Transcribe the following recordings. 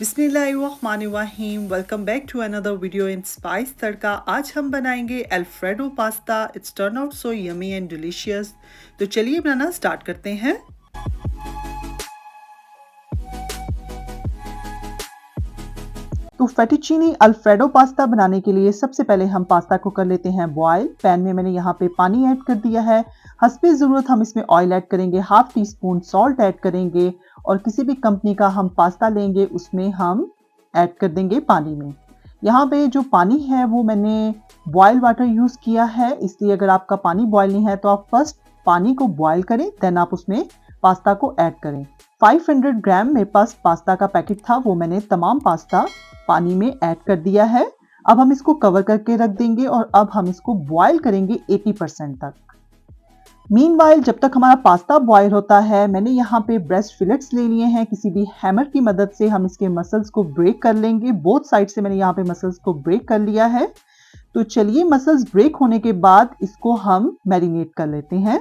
बिस्मिल्लाहिर्रहमानिर्रहीम। Welcome back to another video in spice Tadka. आज हम बनाएंगे Alfredo pasta. It's turn out so yummy and delicious. तो चलिए बनाना स्टार्ट करते हैं। तो फेटुचीनी अल्फ्रेडो पास्ता बनाने के लिए सबसे पहले हम पास्ता को कर लेते हैं बॉयल। पैन में मैंने यहाँ पे पानी ऐड कर दिया है। हस्बे ज़रूरत हम इसमें ऑयल ऐड करेंगे, half tea spoon salt add करेंगे और किसी भी कंपनी का हम पास्ता लेंगे उसमें हम ऐड कर देंगे पानी में। यहाँ पे जो पानी है वो मैंने बॉयल वाटर यूज़ किया है, इसलिए अगर आपका पानी बॉयल नहीं है तो आप फर्स्ट पानी को बॉयल करें, देन आप उसमें पास्ता को ऐड करें। 500 ग्राम मेरे पास पास्ता का पैकेट था, वो मैंने तमाम पास्ता पानी में ऐड कर दिया है। अब हम इसको कवर करके रख देंगे और अब हम इसको बॉयल करेंगे 80% तक। मीनवाइल जब तक हमारा पास्ता बॉयल होता है, मैंने यहाँ पे ब्रेस्ट फिलेट्स ले लिए हैं। किसी भी हैमर की मदद से हम इसके मसल्स को ब्रेक कर लेंगे। बोथ साइड से मैंने यहाँ पे मसल्स को ब्रेक कर लिया है। तो चलिए, मसल्स ब्रेक होने के बाद इसको हम मैरिनेट कर लेते हैं।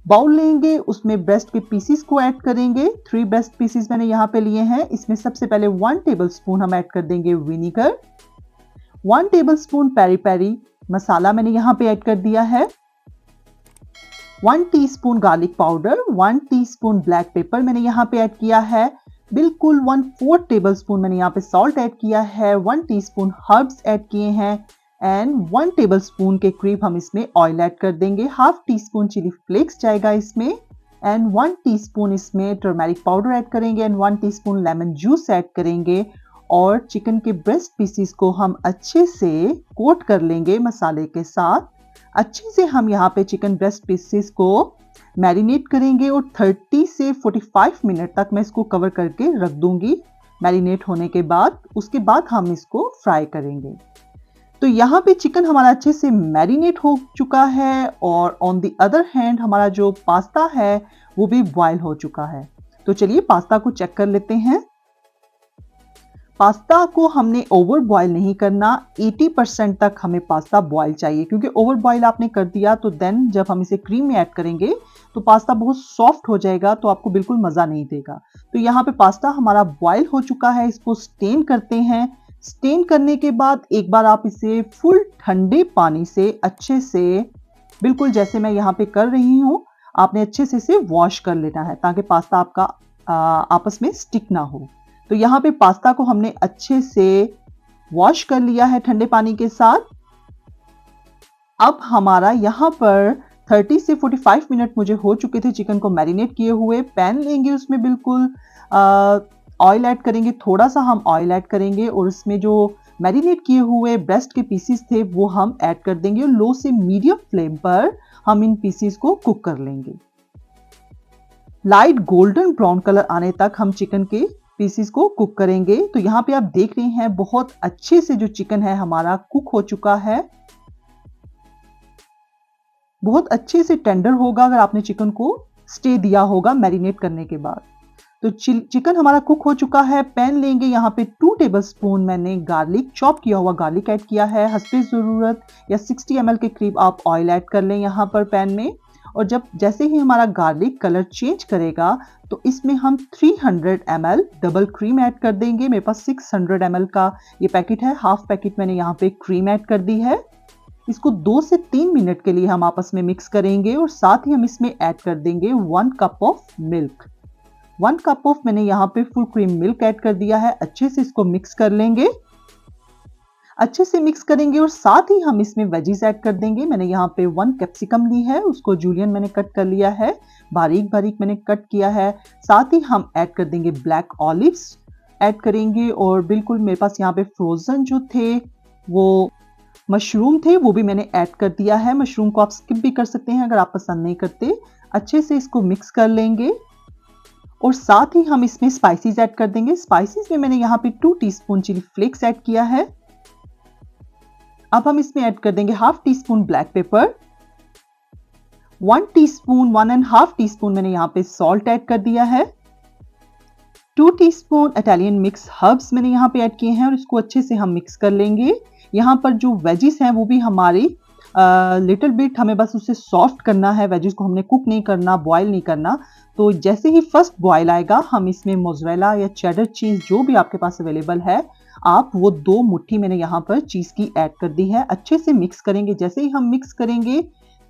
बाउल लेंगे, उसमें ब्रेस्ट के पीसीस को ऐड करेंगे। 3 ब्रेस्ट पीसीस मैंने यहाँ पे लिए हैं। इसमें सबसे पहले 1 टेबलस्पून हम ऐड कर देंगे विनीगर। 1 टेबलस्पून पेरी पेरी मसाला मैंने यहाँ पे ऐड कर दिया है। 1 teaspoon garlic powder, 1 teaspoon black pepper मैंने यहाँ पे ऐड किया है। बिल्कुल 1/4 टेबलस्पून मैंने यहाँ पे सॉल्ट ऐड किया है। 1 टीस्पून हर्ब्स ऐड किए हैं एंड 1 टेबलस्पून के करीब हम इसमें ऑयल ऐड कर देंगे। Half teaspoon chilli flakes जाएगा इसमें एंड 1 टीस्पून इसमें टर्मेरिक पाउडर ऐड करेंगे and 1 teaspoon lemon juice add करेंगे और चिकन के ब्रेस्ट पीसीस को हम अच्छे से कोट कर लेंगे मसाले के साथ। अच्छे से हम यहाँ पे चिकन ब्रेस्ट पीसेस को मैरिनेट करेंगे और 30 से 45 मिनट तक मैं इसको कवर करके रख दूंगी मैरिनेट होने के बाद। उसके बाद हम इसको फ्राई करेंगे। तो यहाँ पे चिकन हमारा अच्छे से मैरिनेट हो चुका है और ऑन द अदर हैंड हमारा जो पास्ता है वो भी बॉयल हो चुका है। तो चलिए पास्ता को चेक कर लेते हैं। पास्ता को हमने ओवर बॉयल नहीं करना, 80% तक हमें पास्ता बॉयल चाहिए, क्योंकि ओवर बॉयल आपने कर दिया तो देन जब हम इसे क्रीम में ऐड करेंगे तो पास्ता बहुत सॉफ्ट हो जाएगा, तो आपको बिल्कुल मज़ा नहीं देगा। तो यहाँ पे पास्ता हमारा बॉयल हो चुका है, इसको स्टेन करते हैं। स्टेन करने के बाद एक बार आप इसे फुल ठंडे पानी से अच्छे से, बिल्कुल जैसे मैं यहाँ पे कर रही हूँ, आपने अच्छे से इसे वॉश कर लेना है ताकि पास्ता आपका आपस में स्टिक ना हो। तो यहाँ पे पास्ता को हमने अच्छे से वॉश कर लिया है ठंडे पानी के साथ। अब हमारा यहाँ पर 30 से 45 मिनट मुझे हो चुके थे चिकन को मैरिनेट किए हुए। पैन लेंगे, उसमें बिल्कुल ऑयल ऐड करेंगे, थोड़ा सा हम ऑयल ऐड करेंगे और इसमें जो मैरिनेट किए हुए ब्रेस्ट के पीसीस थे वो हम ऐड कर देंगे और लो से मीडियम फ्लेम पर हम इन पीसीस को कुक कर लेंगे। लाइट गोल्डन ब्राउन कलर आने तक हम चिकन के पीसीस को कुक करेंगे। तो यहाँ पे आप देख रहे हैं बहुत अच्छे से जो चिकन है हमारा कुक हो चुका है, बहुत अच्छे से टेंडर होगा अगर आपने चिकन को स्टे दिया होगा मैरिनेट करने के बाद। तो चिकन हमारा कुक हो चुका है। पैन लेंगे, यहाँ पे 2 टेबलस्पून मैंने गार्लिक, चॉप किया हुआ गार्लिक ऐड किया है। हस्बे ज़रूरत या 60 ml के करीब आप ऑयल ऐड कर लें यहाँ पर पैन में। और जब जैसे ही हमारा गार्लिक कलर चेंज करेगा तो इसमें हम 300 ml डबल क्रीम ऐड कर देंगे। मेरे पास 600 ml का ये पैकेट है, हाफ पैकेट मैंने यहाँ पे क्रीम ऐड कर दी है। इसको 2 से 3 मिनट के लिए हम आपस में मिक्स करेंगे और साथ ही हम इसमें ऐड कर देंगे 1 cup of milk. 1 cup of मैंने यहाँ पे फुल क्रीम मिल्क ऐड कर दिया है। अच्छे से इसको मिक्स कर लेंगे, अच्छे से मिक्स करेंगे और साथ ही हम इसमें वेजीज ऐड कर देंगे। मैंने यहाँ पे 1 कैप्सिकम ली है, उसको जूलियन मैंने कट कर लिया है, बारीक बारीक मैंने कट किया है। साथ ही हम ऐड कर देंगे ब्लैक ऑलिव्स ऐड करेंगे और बिल्कुल मेरे पास यहाँ पे फ्रोजन जो थे वो मशरूम थे, वो भी मैंने ऐड कर दिया है। मशरूम को आप स्किप भी कर सकते हैं अगर आप पसंद नहीं करते। अच्छे से इसको मिक्स कर लेंगे और साथ ही हम इसमें स्पाइसेस ऐड कर देंगे। स्पाइसेस में मैंने यहाँ पे 2 टीस्पून चिली फ्लेक्स ऐड किया है। अब हम इसमें ऐड कर देंगे half tea spoon black pepper, 1 teaspoon 1.5 teaspoon मैंने यहाँ पे सॉल्ट ऐड कर दिया है। 2 टीस्पून इटालियन मिक्स हर्ब्स मैंने यहाँ पे ऐड किए हैं और इसको अच्छे से हम मिक्स कर लेंगे। यहाँ पर जो वेजिस हैं वो भी हमारी लिटिल बिट हमें बस उसे सॉफ्ट करना है, वेजिस को हमने कुक नहीं करना, बॉयल नहीं करना। तो जैसे ही फर्स्ट बॉयल आएगा हम इसमें मोज़रेला या चेडर चीज़ जो भी आपके पास अवेलेबल है, आप वो 2 मुट्ठी मैंने यहाँ पर चीज़ की ऐड कर दी है। अच्छे से मिक्स करेंगे, जैसे ही हम मिक्स करेंगे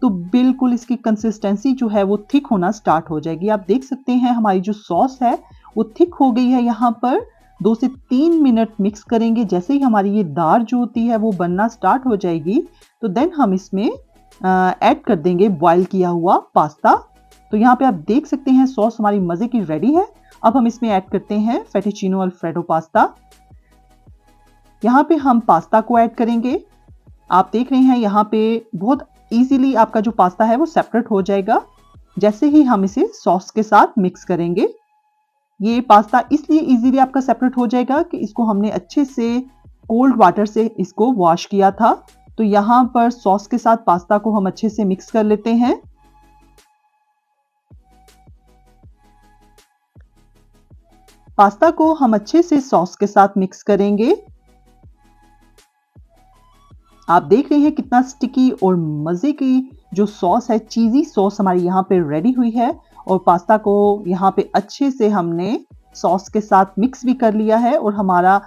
तो बिल्कुल इसकी कंसिस्टेंसी जो है वो थिक होना स्टार्ट हो जाएगी। आप देख सकते हैं हमारी जो सॉस है वो थिक हो गई है। यहाँ पर 2 से 3 मिनट मिक्स करेंगे। जैसे ही हमारी ये दाल जो होती है वो बनना स्टार्ट हो जाएगी तो देन हम इसमें ऐड कर देंगे बॉयल किया हुआ पास्ता। तो यहाँ पे आप देख सकते हैं सॉस हमारी मज़े की रेडी है। अब हम इसमें ऐड करते हैं फेटिचिनो अल्फ्रेडो पास्ता। यहाँ पे हम पास्ता को ऐड करेंगे। आप देख रहे हैं यहाँ पे बहुत इजीली आपका जो पास्ता है वो सेपरेट हो जाएगा जैसे ही हम इसे सॉस के साथ मिक्स करेंगे। ये पास्ता इसलिए इजीली आपका सेपरेट हो जाएगा कि इसको हमने अच्छे से कोल्ड वाटर से इसको वॉश किया था। तो यहाँ पर सॉस के साथ पास्ता को हम अच्छे से मिक्स कर लेते हैं। पास्ता को हम अच्छे से सॉस के साथ मिक्स करेंगे। आप देख रहे हैं कितना स्टिकी और मज़े की जो सॉस है, चीज़ी सॉस हमारी यहाँ पे रेडी हुई है और पास्ता को यहाँ पे अच्छे से हमने सॉस के साथ मिक्स भी कर लिया है और हमारा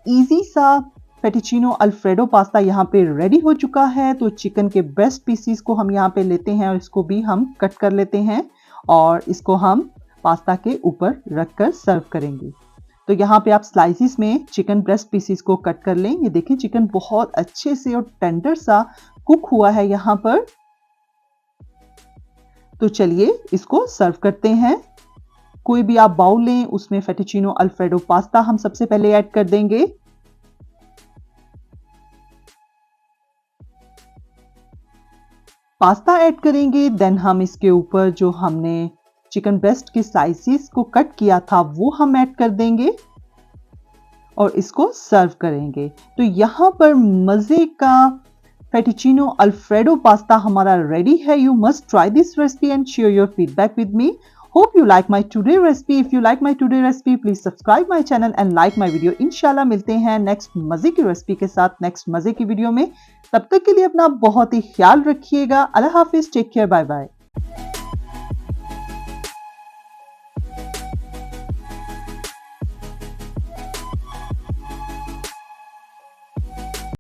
इजी सा फेटिचिनो अल्फ्रेडो पास्ता यहाँ पे रेडी हो चुका है। तो चिकन के ब्रेस्ट पीसीस को हम यहाँ पे लेते हैं और इसको भी हम कट कर लेते हैं और इसको हम पास्ता के ऊपर रखकर सर्व करेंगे। तो यहाँ पे आप स्लाइसिस में चिकन ब्रेस्ट पीसीस को कट कर लें। ये देखिए चिकन बहुत अच्छे से और टेंडर सा कुक हुआ है यहाँ पर। तो चलिए इसको सर्व करते हैं। कोई भी आप बाउल लें, उसमें फेटिचिनो अल्फ्रेडो पास्ता हम सबसे पहले ऐड कर देंगे। पास्ता ऐड करेंगे, देन हम इसके ऊपर जो हमने चिकन ब्रेस्ट के स्लाइसिस को कट किया था वो हम ऐड कर देंगे और इसको सर्व करेंगे। तो यहाँ पर मज़े का फेटिचिनो अल्फ्रेडो पास्ता हमारा रेडी है। You must try this recipe and share your feedback with me. Hope you like my today recipe. If you like my today recipe, please subscribe my channel and like my video. इंशाल्लाह मिलते हैं next मज़े की recipe के साथ next मज़े की video में। तब तक के लिए अपना बहुत ही ख्याल रखिएगा। अल्लाह हाफिज़, टेक केयर, बाय बाय।